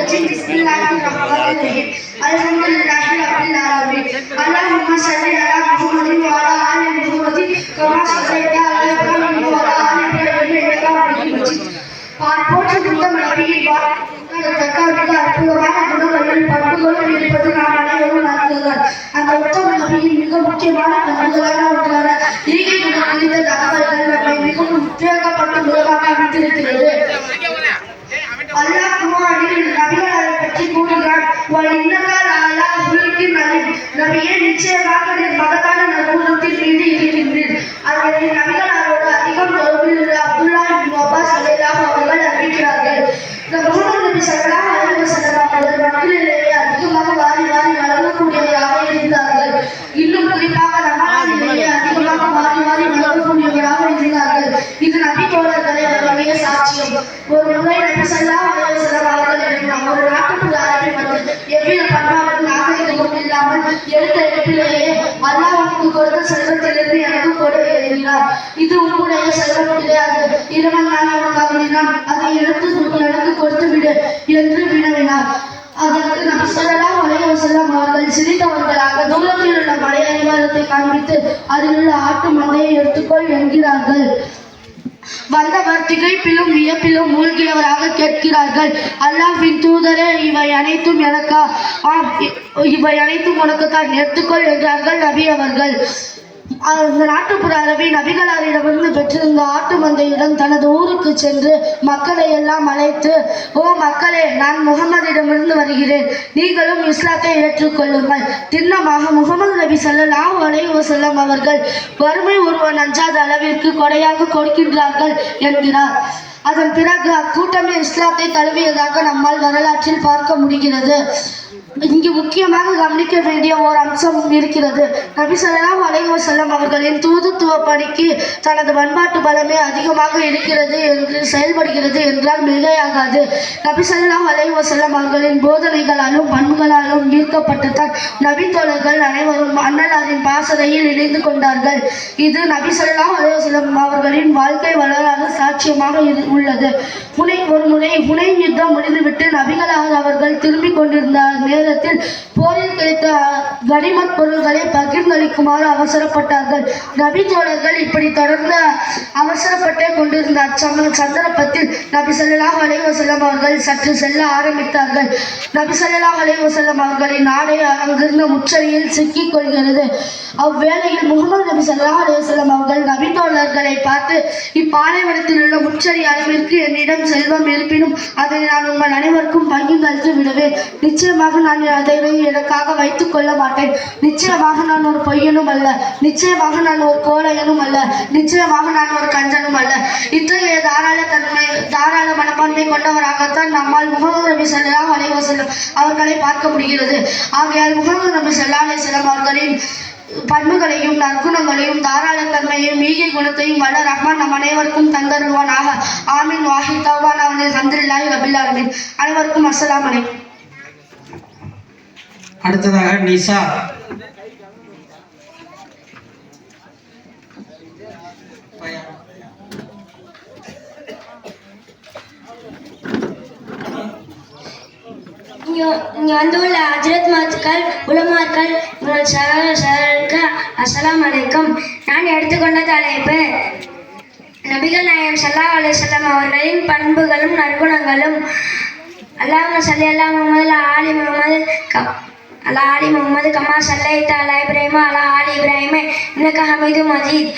الرجيم بسم الله الرحمن الرحيم الحمد لله رب العالمين اللهم صل على محمد وعلى آل محمد كما صليت على إبراهيم وعلى آل إبراهيم إنك حميد مجيد போற்று புத்தம் நபியின் தக்காவிற்கு அற்புதமான குணங்களில் பண்புகளும் இருப்பது நாம் அனைவரும் அறிந்தவர். அந்த உத்தம நபியின் மிக முக்கியமான பண்புகளான ஒன்றான ஈகை குணம் குறித்த தகவல்கள் நம்மை மிகவும் உத்வேகப்பட்ட முறையாக அமைத்திருக்கிறது. அல்லாஹ் குர்ஆனில் நபிகளை பற்றி கூறுகிறான், நபியே நிச்சயமாக மகத்தான நற்குணத்தின் மீது இருக்கின்றீர். அதனை நபிகளாரோடு அதிகம் தொடர்பில் அப்துல்லாஹ் இப்னு அப்பாஸ் ரலியல்லாஹு அவர்கள் அறிவிக்கிறார்கள். முஹம்மது நபி ஸல்லல்லாஹு அலைஹி வஸல்லம் அவர்கள் மக்களிலேயே அதிகமாக வாரி வாரி வழங்கக்கூடியவராக இருந்தார்கள். இன்னும் குறிப்பாக ரமலானிலேயே அதிகமாக வாரி வாரி வழங்கக்கூடியவராக இருந்தார்கள். இது நபி தோழர்களை வழங்கிய சாட்சியம். ஒரு முறை நபி ஸல்லல்லாஹு அலைஹி வஸல்லம் அவர்களிடம் ஒரு நாட்டுப்புற அரபி வந்து எவ்வித பண்பாடும் நாகரிகமும் இல்லாமல் எடுத்த இடத்திலேயே அல்லாஹ்வுக்கு கொடுத்த செல்வத்திலிருந்து எனக்கு கொடு என்கிறார். இது உன்னுடைய செல்வம் கிடையாது, இறைவன் நான் உனக்கு அருளினான், அதை எடுத்து எனக்கு கொடுத்து விடு என்று வினவினார். அதற்கு நபி ஸல்லல்லாஹு அலைஹி வஸல்லம் அவர்கள் சிரித்தவர்களாக தூரத்தில் உள்ள மலை அடிவாரத்தை காண்பித்து அதில் உள்ள ஆட்டு மந்தையை எடுத்துக்கொள் என்கிறார்கள். வந்தவர் திகைப்பிலும் வியப்பிலும் மூழ்கியவராக கேட்கிறார்கள், அல்லாஹ்வின் தூதரே, இவை அனைத்தும் எனக்கா? ஆம், இவை அனைத்தும் உனக்குத்தான், எடுத்துக்கொள் என்றார்கள் நபி அவர்கள். அந்த நாட்டுப்புற அரபி நபிகளாரிடமிருந்து பெற்றிருந்த ஆட்டு மந்தையுடன் தனது ஊருக்கு சென்று மக்களை எல்லாம் அழைத்து, ஓ மக்களே, நான் முகமதிடமிருந்து வருகிறேன், நீங்களும் இஸ்லாத்தை ஏற்றுக்கொள்ளுங்கள். திண்ணமாக முகமது நபி ஸல்லல்லாஹு அலைஹி வஸல்லம் அவர்கள் வறுமை ஒருவன் அஞ்சாத அளவிற்கு கொடையாக கொடுக்கின்றார்கள் என்கிறார். அதன் பிறகு அக்கூட்டமே இஸ்லாத்தை தழுவியதாக நம்மால் வரலாற்றில் பார்க்க முடிகிறது. இங்கு முக்கியமாக கவனிக்க வேண்டிய ஓர் அம்சமும் இருக்கிறது. நபி ஸல்லல்லாஹு அலைஹி வஸல்லம் அவர்களின் தூதுத்துவ பணிக்கு தனது பண்பாட்டு பலமே அதிகமாக இருக்கிறது என்று செயல்படுகிறது என்றால் மிகையாகாது. நபி ஸல்லல்லாஹு அலைஹி வஸல்லம் அவர்களின் போதனைகளாலும் பண்புகளாலும் ஈர்க்கப்பட்டுத்தான் நபி தோழர்கள் அனைவரும் அன்னலாரின் பாசறையில் இணைந்து கொண்டார்கள். இது நபி ஸல்லல்லாஹு அலைஹி வஸல்லம் அவர்களின் வாழ்க்கை வரலாறு சாட்சியமாக உள்ளது. ஒரு முறை ஹுனைன் யுத்தம் முடிந்துவிட்டு நபிகளார் அவர்கள் திரும்பிக் கொண்டிருந்த நேரத்தில் போரில் கிடைத்த கனிமத் பொருள்களை பகிர்ந்தளிக்குமாறு அவசரப்பட்டார்கள். நபி தோழர்கள் இப்படி தொடர்ந்து அவசரப்பட்டே கொண்டிருந்த சந்தர்ப்பத்தில் நபி ஸல்லல்லாஹு அலைஹி வஸல்லம் அவர்கள் சற்று செல்ல ஆரம்பித்தார்கள். நபி ஸல்லல்லாஹு அலைஹி வஸல்லம் அவர்களின் நாடே அங்கிருந்த முச்சரியில் சிக்கிக் கொள்கிறது. அவ்வேளையில் முகமது நபி ஸல்லல்லாஹு அலைஹி வஸல்லம் அவர்கள் நபி தோழர்களை பார்த்து, இப்பாலைவனத்தில் உள்ள முச்சரி அளவிற்கு என்னிடம் செல்வம் இருப்பினும் அதை நான் உங்கள் அனைவருக்கும் பகிர்ந்தளித்து விடுவேன். நிச்சயமாக நான் அதை எனக்காக வைத்துக் கொள்ள மாட்டேன். நிச்சயமாக நான் ஒரு பொய்யனும் அல்ல, நிச்சயமாக நான் ஒரு கோழையனும் அல்ல, நிச்சயமாக நான் ஒரு கஞ்சனும் அல்ல. இத்தகைய தாராள மனப்பான்மை கொண்டவராகத்தான் நம்மால் முகமது நபி ஸல்லல்லாஹு அலைஹி வஸல்லம் அவர்களை பார்க்க முடிகிறது. ஆகையால் முகமது நபி ஸல்லல்லாஹு அலைஹி வஸல்லம் அவர்களின் பண்புகளையும் நற்குணங்களையும் தாராளத்தன்மையையும் ஈகை குணத்தையும் வல்ல ரஹ்மான் நம் அனைவருக்கும் தந்தருவானாக. ஆமீன். வாஹித் தௌபான் அல்ஹம்துலில்லாஹி ரப்பில் ஆலமீன். அனைவருக்கும் அஸ்ஸலாமு அலைக்கும். அடுத்ததாக நிசா. இங்கே வந்துள்ள ஹஜ்ரத் மாத்துக்கள், உலமாக்கள், சகோதரருக்கு அஸ்ஸலாமு அலைக்கும். நான் எடுத்துக்கொண்ட தலைப்பு நபிகள் நாயகம் ஸல்லல்லாஹு அலைஹி வஸல்லம் அவர்களின் பண்புகளும் நற்குணங்களும். அல்லாஹும்ம ஸல்லி அலா முஹம்மது ஆலி முஹம்மது அலா ஆலி முஹம்மது கமா ஸல்லைத அலா இப்ராஹீம் அலா ஆலி இப்ராஹீம் இன்னக ஹமீதும் மஜீத்.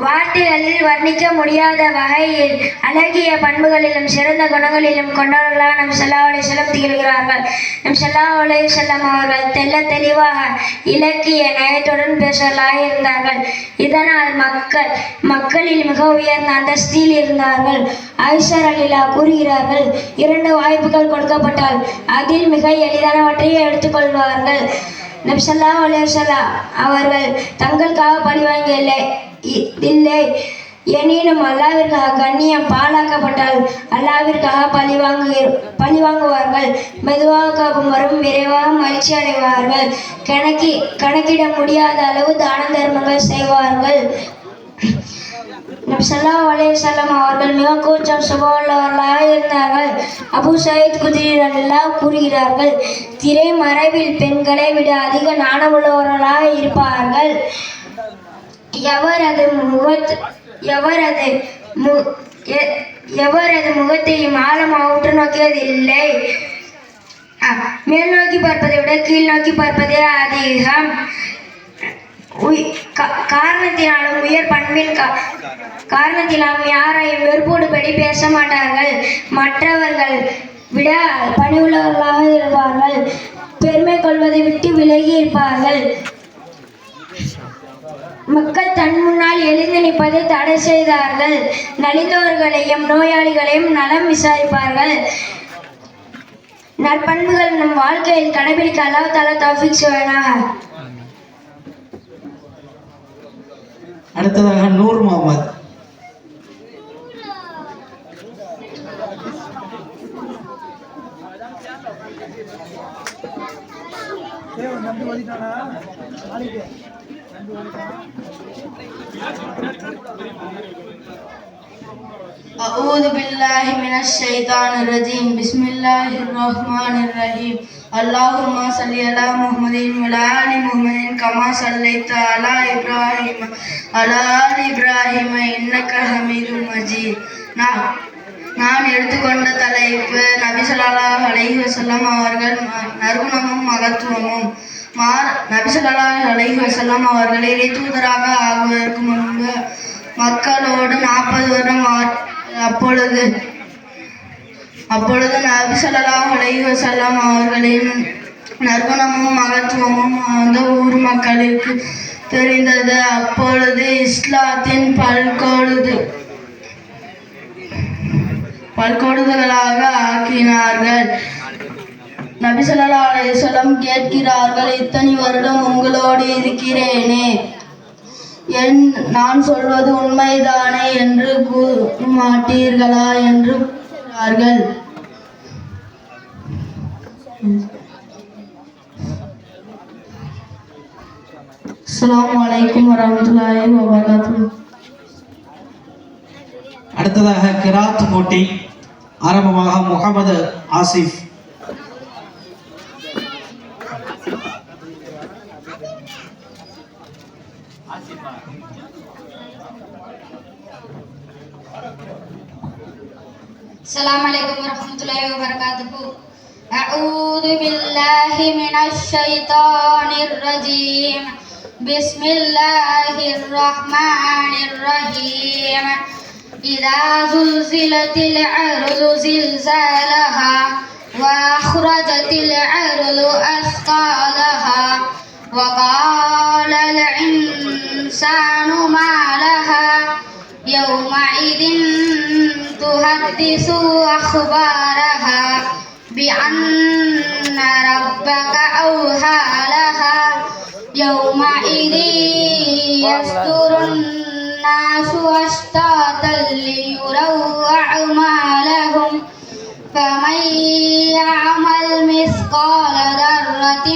வார்த்தைகளில் வர்ணிக்க முடியாத வகையில் அழகிய பண்புகளிலும் சிறந்த குணங்களிலும் கொண்டவர்களாக நம் ஸல்லல்லாஹு அலைஹி வஸல்லம் திகழ்கிறார்கள். நம் ஸல்லல்லாஹு அலைஹி வஸல்லம் அவர்கள் தெல்ல தெளிவாக இலக்கிய நயத்துடன் பேசுவர்களாக இருந்தார்கள். இதனால் மக்களில் மிக உயர்ந்த அந்தஸ்தில் இருந்தார்கள். ஆயிஷா ரலியல்லாஹு கூறுகிறார்கள், 2 வாய்ப்புகள் கொடுக்கப்பட்டால் அதில் மிக எளிதானவற்றையே எடுத்துக்கொள்வார்கள். நபி ஸல்லல்லாஹு அலைஹி வஸல்லம் அவர்கள் தங்களுக்காக பழிவாங்க இல்லை, எனினும் அல்லாஹ்விற்காக கண்ணியம் பாழாக்கப்பட்டால் அல்லாஹ்விற்காக பழிவாங்குவார்கள். மெதுவாக கோபம் வரும், விரைவாக மகிழ்ச்சி அடைவார்கள். கணக்கிட முடியாத அளவு தான தர்மங்கள் செய்வார்கள். நபி ஸல்லல்லாஹு அலைஹி வஸல்லம் அவர்கள் மிக கூச்சம் சுபமுள்ளவர்களாக இருந்தார்கள். அபூ சயீத் குத்ரி ரலியல்லாஹு கூறுகிறார்கள், திரை மறைவில் பெண்களை விட அதிக நாணமுள்ளவர்களாக இருப்பார்கள். எவரது முகத்தையும் ஆழமாக உற்று நோக்கியதில்லை. மேல் நோக்கி பார்ப்பதை விட கீழ் நோக்கி பார்ப்பதே அதிகம். காரணத்தினாலும் உயர் பண்பின் காரணத்தினாலும் யாரையும் வெறுப்போடுபடி பேச மாட்டார்கள். மற்றவர்கள் விட பணிவுள்ளவர்களாக இருப்பார்கள். பெருமை கொள்வதை விட்டு விலகி இருப்பார்கள். மக்கள் தன் முன்னால் எழுந்து நிற்பதை தடை செய்தார்கள். நலிந்தவர்களையும் நோயாளிகளையும் நலம் விசாரிப்பார்கள். நற்பண்புகள் நம் வாழ்க்கையில் கடைபிடிக்க அல்லாஹ் தஆலா தௌஃபீக் செய்வானாக. அடுத்ததாக நூர் முகமது. أعوذ بالله من الشيطان الرجيم بسم الله الرحمن الرحيم اللهم صل على محمد وعلى آل محمد كما صليت على إبراهيم وعلى آل إبراهيم إنك حميد مجيد. நான் எடுத்துக்கொண்ட தலைப்பு நபி ஸல்லல்லாஹு அலைஹி வஸல்லம் அவர்கள் நற்குணமும் மகத்துவமும். நபி ஸல்லல்லாஹு அலைஹி வஸல்லம் அவர்கள் இறை தூதராக ஆகுவதற்கு முன்பு மக்களோடு 40 வருடம் அப்பொழுது நபி ஸல்லல்லாஹு அலைஹி வஸல்லம் அவர்களின் நற்குணமும் மகத்துவமும் அந்த ஊர் மக்களுக்கு தெரிந்தது. அப்பொழுது இஸ்லாத்தின் பல்கொடுகளாக ஆக்கினார்கள். நபி ஸல்லல்லாஹு அலைஹி வஸல்லம் கேட்கிறார்கள், இத்தனை வருடம் உங்களோடு இருக்கிறேனே, நான் சொல்வது உண்மைதானே என்று கூற மாட்டீர்களா என்று கூறுகிறார்கள். அஸ்ஸலாமு அலைக்கும் வரஹ்மத்துல்லாஹி வபரகாத்துஹு. அடுத்ததாக கிராத் போட்டி. ஆரம்பமாக முகமது ஆசிஃப். السلام عليكم ورحمة الله وبركاته. أعوذ بالله من الشيطان الرجيم بسم الله الرحمن الرحيم إذا زلزلت الأرض زلزالها وأخرجت الأرض أثقالها وقال الإنسان ما لها يومئذ تحدث أخبارها بأن ربك أوحى لها يومئذ يصدر الناس أشتاتا ليروا أعمالهم فمن يعمل مثقال ذرة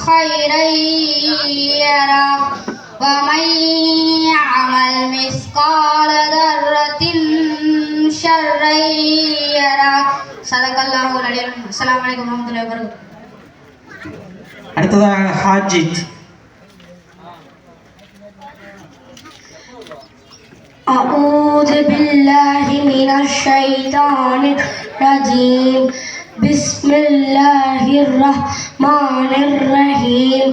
خيرا يره ومن يعمل مثقال ذرة شرا يره صدق الله العظيم. السلام عليكم ورحمة الله وبركاته. அடுத்ததாக ஹாஜித். أعوذ بالله من الشيطان الرجيم بسم الله الرحمن الرحيم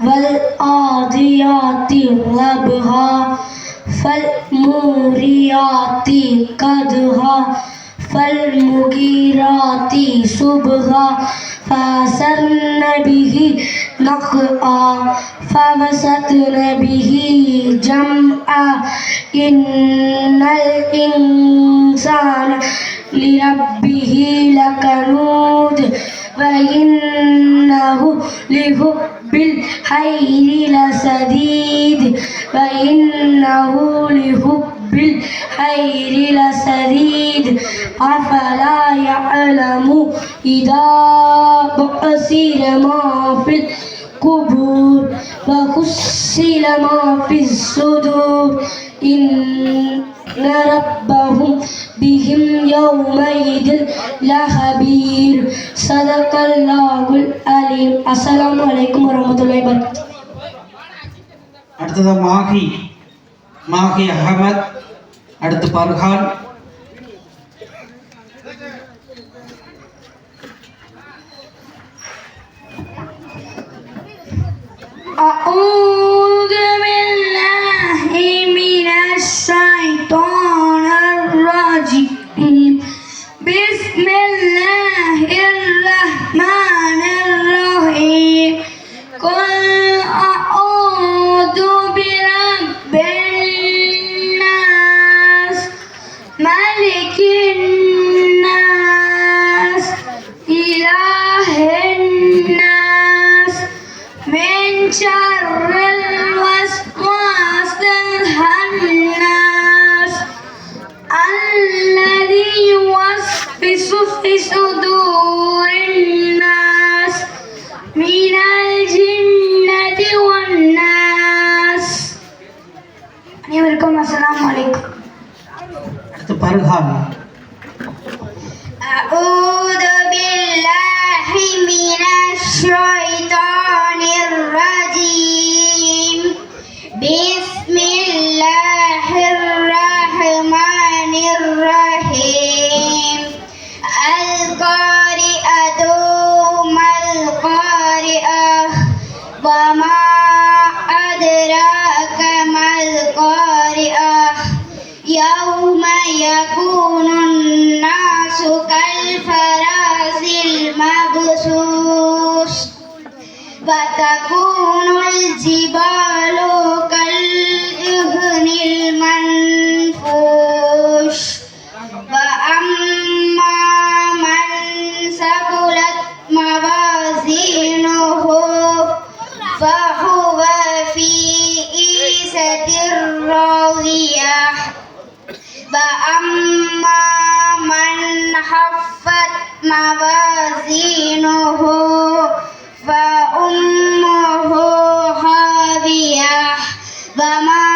والعاديات ضبحا فالموريات قدحا فالمغيرات صبحا فأثرن به نقعا فوسطن به جمعا إن الإنسان لربه لكنود وإنه لحب الخير لشديد أفلا يعلم إذا بعثر ما في القبور وحصل ما في الصدور إن ربهم بهم يومئذ لخبير صدق الله العليم. السلام عليكم ورحمة الله وبركاته. அடுத்தது மாஹி அகமத், அடுத்து பர்ஹான். أعوذ بالله من الشيطان الرجيم. بسم الله الرحمن الرحيم. قل أعوذ برب الناس ملك الناس إله الناس من شر الوسواس الخناس الذي يوسوس في صدور الناس من الجنة والناس. அனைவருக்கும் அஸ்ஸலாமு அலைக்கும். அடுத்து பர்ஹான். أعوذ بالله من الشيطان الرجيم. بسم الله الرحمن الرحيم. القارئة ما القارئة وما أدراك ما القارئة يوم يكون الناس كالفراش المبثوث وتكون الجبال كالعهن المنفوش وأما من ثقلت موازينه فهو في عيشة راضية وأما من خفت موازينه فأمه هاوية وما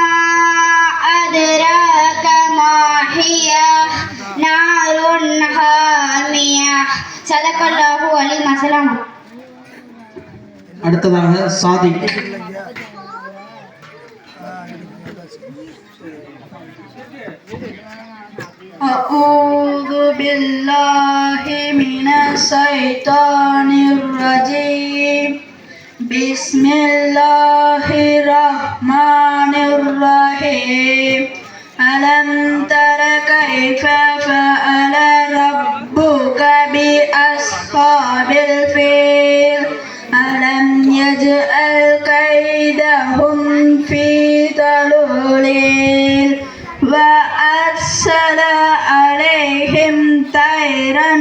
أدراك ما هي نار حامية. صدق الله العلي العظيم. அடுத்ததாக சாதிக். أعوذ بالله من الشيطان الرجيم. بسم الله الرحمن الرحيم. ألم تر كيف فعل ربك بأصحاب الفيل ألم يجعل كيدهم في تضليل وأرسل عليهم طيرا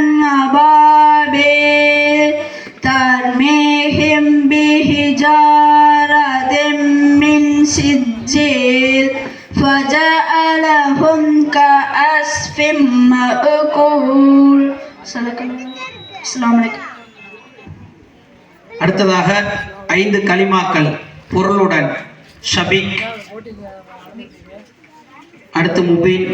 أبابيل ترميهم بحجارة من سجيل فجعلهم كعصف مأكول. السلام عليكم. அடுத்ததாக 5 கலிமாக்கள் பொருளுடன் ஷபீக், அடுத்து முபீன்.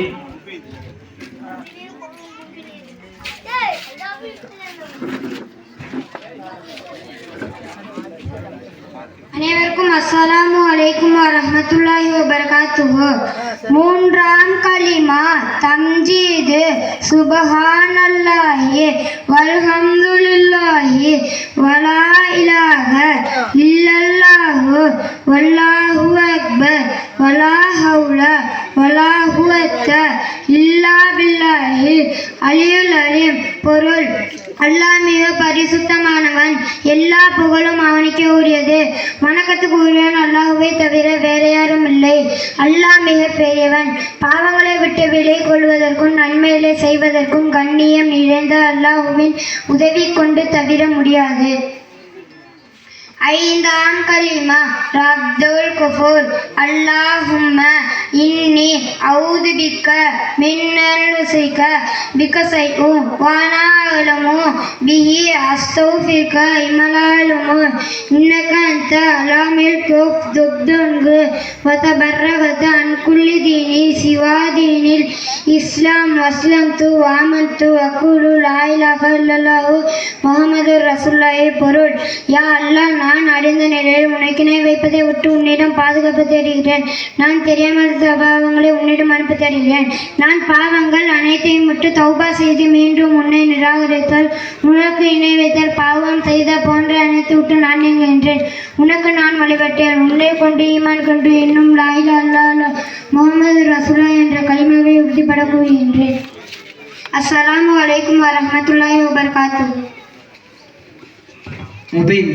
அனைவருக்கும் அஸ்ஸலாமு அலைக்கும் வரஹ்மத்துல்லாஹி வபரகாத்துஹு. மூன்றாம் கலிமா தம்ஜீது சுபஹானல்லாஹி வல்ஹம்துலில்லாஹி வலா இலாஹ இல்லல்லாஹு வல்லாஹு அக்பர் வலா ஹவுல வலா குவத்த இல்லா பில்லாஹி அலியுல் அலீம். பொருள்: அல்லாஹ் மிக பரிசுத்தமானவன், எல்லா புகழும் அவனுக்கே உரியது. வணக்கத்துக்கு உரியவன் அல்லாஹுவை தவிர வேற யாரும் இல்லை. அல்லாஹ் மிக பெரியவன், பாவங்களை விட்டு விலை கொள்வதற்கும் நன்மைகளை செய்வதற்கும் கண்ணியம் நிறைந்த அல்லாஹுவின் உதவி கொண்டு தவிர முடியாது. ஐந்தாம் கலிமா ரத்துல் குஃபூர் அல்லாஹும்ம இன்னி அவுது பிக்க மின்னல் உஸிக பிக்க சைஉ வானா அலமு பிஹி அஸ்தௌஃபிக இமலாலுமு இன்னக அன்த அலாமில் குஃப் துப்துன்கு வதபர்ரகத அன் குல்லி தீனி சிவா தீனில் இஸ்லாம் வஸ்லம்து வாமன்து வகுலு லா இலாஹ இல்லல்லாஹு முஹம்மது ரசூலுல்லாஹி. பொருள்: யா அல்லாஹ், நான் அடைந்த நிலையில் உனக்கு இணை வைப்பதை விட்டு உன்னிடம் பாதுகாப்பு தேடுகிறேன். நான் தெரியாமல் பாவங்களை உன்னிடம் அனுப்ப தேடுகிறேன். நான் பாவங்கள் அனைத்தையும் விட்டு தௌபா செய்து மீண்டும் உன்னை நிராகரித்தால், உனக்கு இணை வைத்தால், பாவம் செய்த போன்ற அனைத்து விட்டு நான் நீங்குகின்றேன். உனக்கு நான் வழிபட்டேன். உன்னை கொண்டு ஈமான் கொண்டு இன்னும் லா இலாஹ இல்லல்லாஹ் முஹம்மது ரசூலுல்லாஹ் என்ற கலிமாவை உறுதிப்பட கூறுகின்றேன். அஸ்ஸலாமு அலைக்கும் வரஹ்மத்துல்லாஹி வபரகாத்துஹு. முபீன்.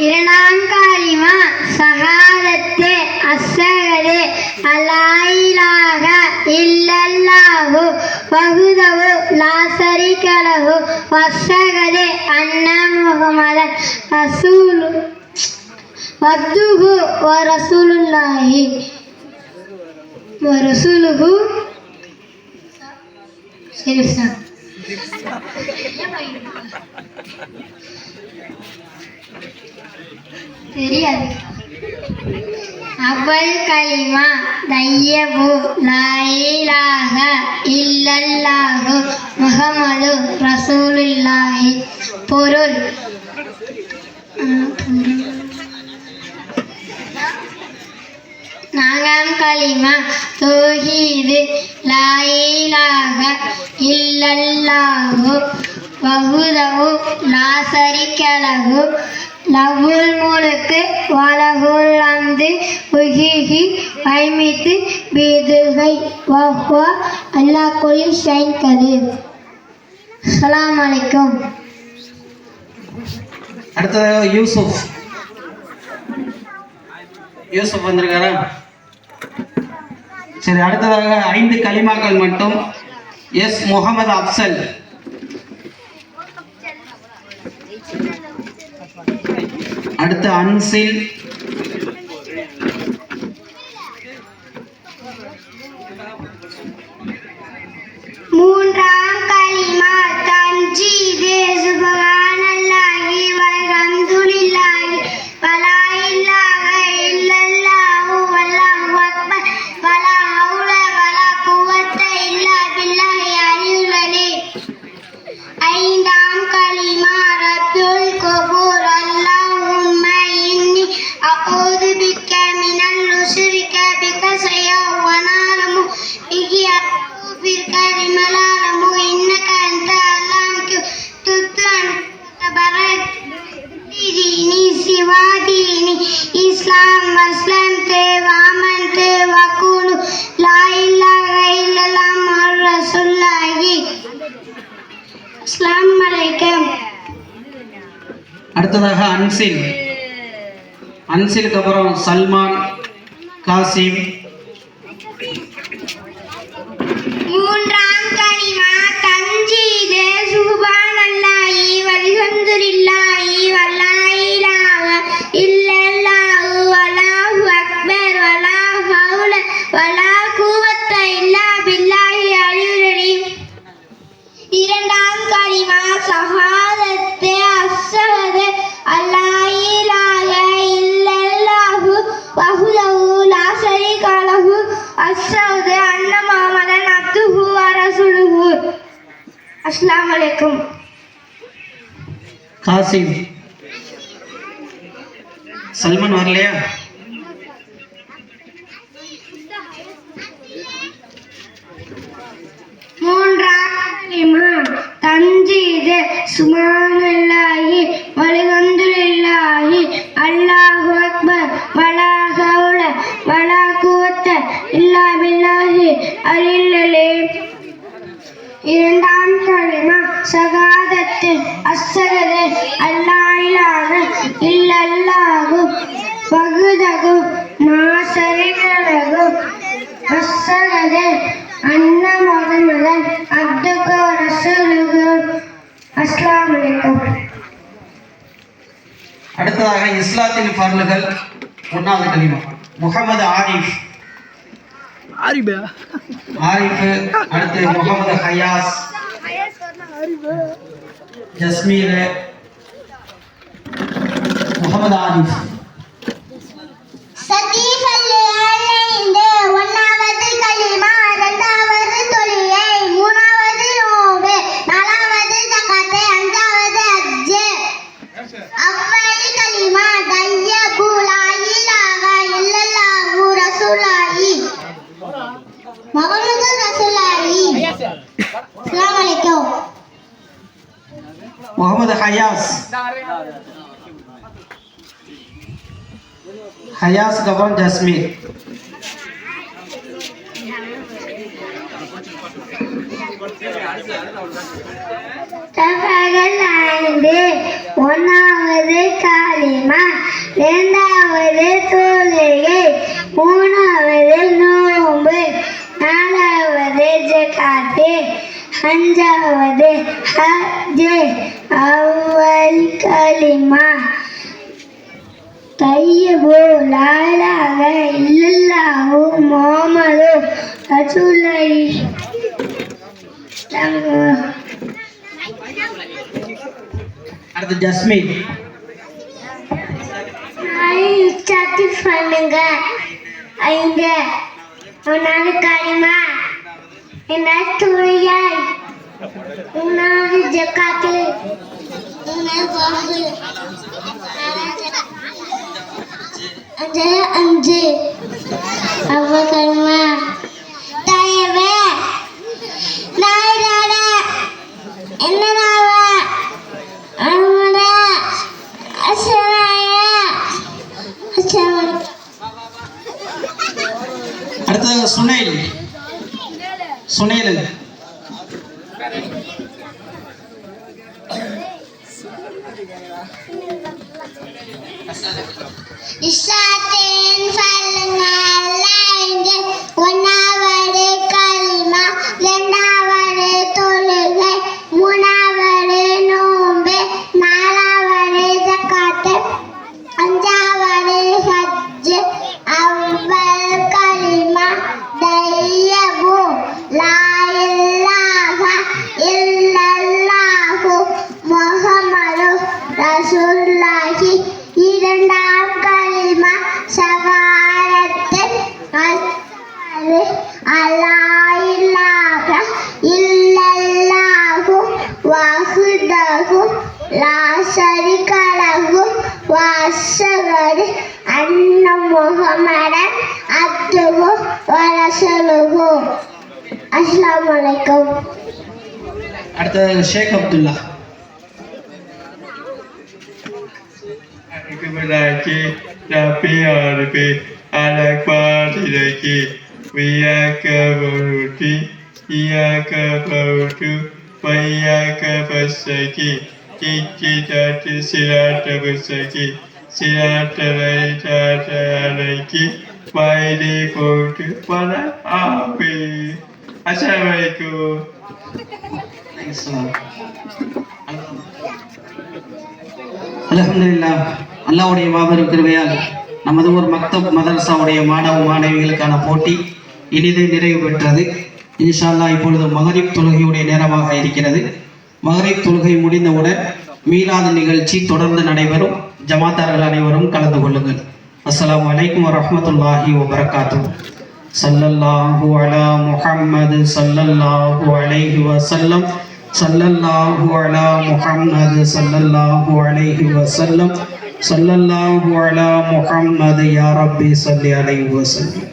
இரண்டாம் கலிமா ஷஹாதத்து அஷ்ஹது அல்லா இலாஹ இல்லல்லாஹு வஹ்தஹு லா ஷரீக லஹு வஅஷ்ஹது அன்ன முஹம்மதன் அப்துஹு வ ரசூலுல்லாஹி வரசூலுஹு. சரி சார். தெரியாது. அவ்வல் கலிமா தையபு லா இலாஹ இல்லல்லாஹு முஹம்மது ரசூலுல்லாஹி. பொருள்: நான்காம் கலிமா தௌஹீது லா இலாஹ இல்லல்லாஹு வஹ்தஹு லா ஷரீக லஹு லஹுல் முல்கு வ லஹுல் ஹம்து யுஹ்யி வ யுமீத்து பியதிஹி வ ஹுவ அலா குல்லி ஷைஇன் கதீர். அஸ்ஸலாமு அலைக்கும். அடுத்ததாக யூசுப். யூசுப் வந்திருக்காரா? சரி, அடுத்ததாக 5 கலிமாக்கள் மட்டும். எஸ் முகமது அப்சல். அடுத்து அன்சில். மூன்றாம் கலிமா தன்ஜீது சுப்ஹானல்லாஹி வல்ஹம்துலில்லாஹி வலா இலாஹ இல்லல்லாஹு வல்லாஹு அக்பர் வலா ஹவுல வலா குவத்த இல்லா பில்லாஹி அலியுல் அலீம். ஐந்தாம் கலிமா ரத்துல் குஃபூர் அல்லாஹும்ம இன்னி அஊது பிக்க மினல் உஸ்ரிக பிக்க சையா வனாலமு பிஹி அஸ்தௌஃபிருக லிமலாலமு இன்னக அன்த அல்லாஹு துத்தான் தபரக் தீனி சிவா தீனி இஸ்லாம் வஸ்லம்து வாமன்து வகுலு லா இலாஹ இல்லல்லாஹு முஹம்மது ரசூலுல்லாஹி. அஸ்ஸலாமு அலைக்கும். அடுத்ததாக அன்சில். அன்சிலுக்கு அப்புறம் சல்மான், காசிம். மூன்றாம் கலிமா தன்ஜீது சுப்ஹானல்லாஹி வல்ஹம்துலில்லாஹி வலா இலாஹ இல்லல்லாஹு வல்லாஹு அக்பர் வலா ஹவுல வலா குவத்த இல்லா பில்லாஹி அலியுல் அலீம். இரண்டாம் கலிமா ஷஹாதத்து அஷ்ஹது அல்லா இலாஹ இல்லல்லாஹு வஹ்தஹு லா ஷரீக லஹு அஷ்ஹது அன்ன முஹம்மதன் அப்துஹு வ ரசூலுஹு. அஸ்ஸலாமு அலைக்கும். காசிம். சல்மான் வரலையா? மூன்றாம் கலிமா தன்ஜீது சுப்ஹானல்லாஹி வல்ஹம்துலில்லாஹி அல்லாஹு அக்பர் வலா ஹவுல வலா குவத்த இல்லா பில்லாஹி அலியுல் அலீம். இரண்டாம் கலிமா ஷஹாதத்து அஷ்ஹது அல்லா இலாஹ இல்லல்லாஹு வஹ்தஹு லா ஷரீக லஹு அஷ்ஹது அன்ன முஹம்மதன் அப்துஹு வ ரசூலுஹு. அஸ்ஸலாமு அலைக்கும். அடுத்ததாக இஸ்லாத்தின் ஃபர்லுகள் 1வது கலிமா முகமது ஆரிஃப். அடுத்து முகமது ஹயாஸ், ஜஸ்மீர், முகமது ஆரிஃப். சதீஃபல் அலைந்து 1வது கலிமா 2வது தொழுகை 3வது நோன்பு 4வது ஜகாத் 5வது ஹஜ். அவ்வளி கலிமா தையபு லா இலாஹ இல்லல்லாஹு ரசூலுல்லாஹி முஹம்மது ரசூலுல்லாஹி. அஸ்ஸலாமு அலைக்கும். முகமது ஹயாஸ். ஹயாஸ்க்கு அப்புறம் ஜஸ்மீர். தஃபகல் 5 1வது கலிமா 2வது தொழுகை 3வது நோன்பு 4வது ஜகாத் 5வது ஹஜ். அவ்வல் கலிமா தையபு லா இலாஹ இல்லல்லாஹு முஹம்மது ரசூலுல்லாஹி. அடுத்து ஜஸ்மீர். சத்திஃப் பண்ணுங்க. 5 1வது கலிமா 2வது தொழுகை 3வது ஜகாத் 5வது அவ்வல் கலிமா தையபு லா இலாஹ இல்லல்லாஹு முஹம்மது ரசூலுல்லாஹி. அடுத்ததாக சுனைல். இஸ்லாத்தின் ஃபர்லுகள் 5 1வது கலிமா 2வது தொழுகை 3வது நோன்பு 4வது ஜகாத் 5வது ஹஜ். அவ்வல் கலிமா தையபு லா இலாஹ இல்லல்லாஹு முஹம்மது ரசூலுல்லாஹி. 2வது கலிமா ஷஹாதத்து அஷ்ஹது அல்லா இலாஹ இல்லல்லாஹு வஹ்தஹு லா ஷரீக லஹு வ அஷ்ஹது அன்ன முஹம்மதன் அப்துஹு வ ரசூலுஹு. அஸ்ஸலாமு அலைக்கும். அடுத்ததாக ஷேக் Abdullah. Kemenaki tapi harfi alakbar ilaki wiyaka baruti iyaka barutu wiyaka fasaki kikitati silata fasaki silata laitata alaiki waidi barutu pada api. Assalamualaikum. அல்ஹம்துலில்லாஹ். அல்லாஹ்வுடைய மாபெரும் கிருபையால் நமது ஊர் மக்தப் மதரசாவுடைய மாணவ மாணவிகளுக்கான போட்டி இனிது நிறைவு பெற்றது. இன்ஷா அல்லாஹ் இப்பொழுது மகரிப் தொழுகையுடைய நேரமாக இருக்கிறது. மகரிப் தொழுகை முடிந்தவுடன் மீலாது நிகழ்ச்சி தொடர்ந்து நடைபெறும். ஜமாத்தார்கள் அனைவரும் கலந்து கொள்ளுங்கள். அஸ்ஸலாமு அலைக்கும் வரஹ்மத்துல்லாஹி வபரகாத்துஹு. ஸல்லல்லாஹு அலா முஹம்மது ஸல்லல்லாஹு அலைஹி வஸல்லம். ஸல்லல்லாஹு அலா முஹம்மது ஸல்லல்லாஹு அலைஹி வஸல்லம். ஸல்லல்லாஹு அலா முஹம்மது யா ரப்பி ஸல்லி அலைஹி வஸல்லம்.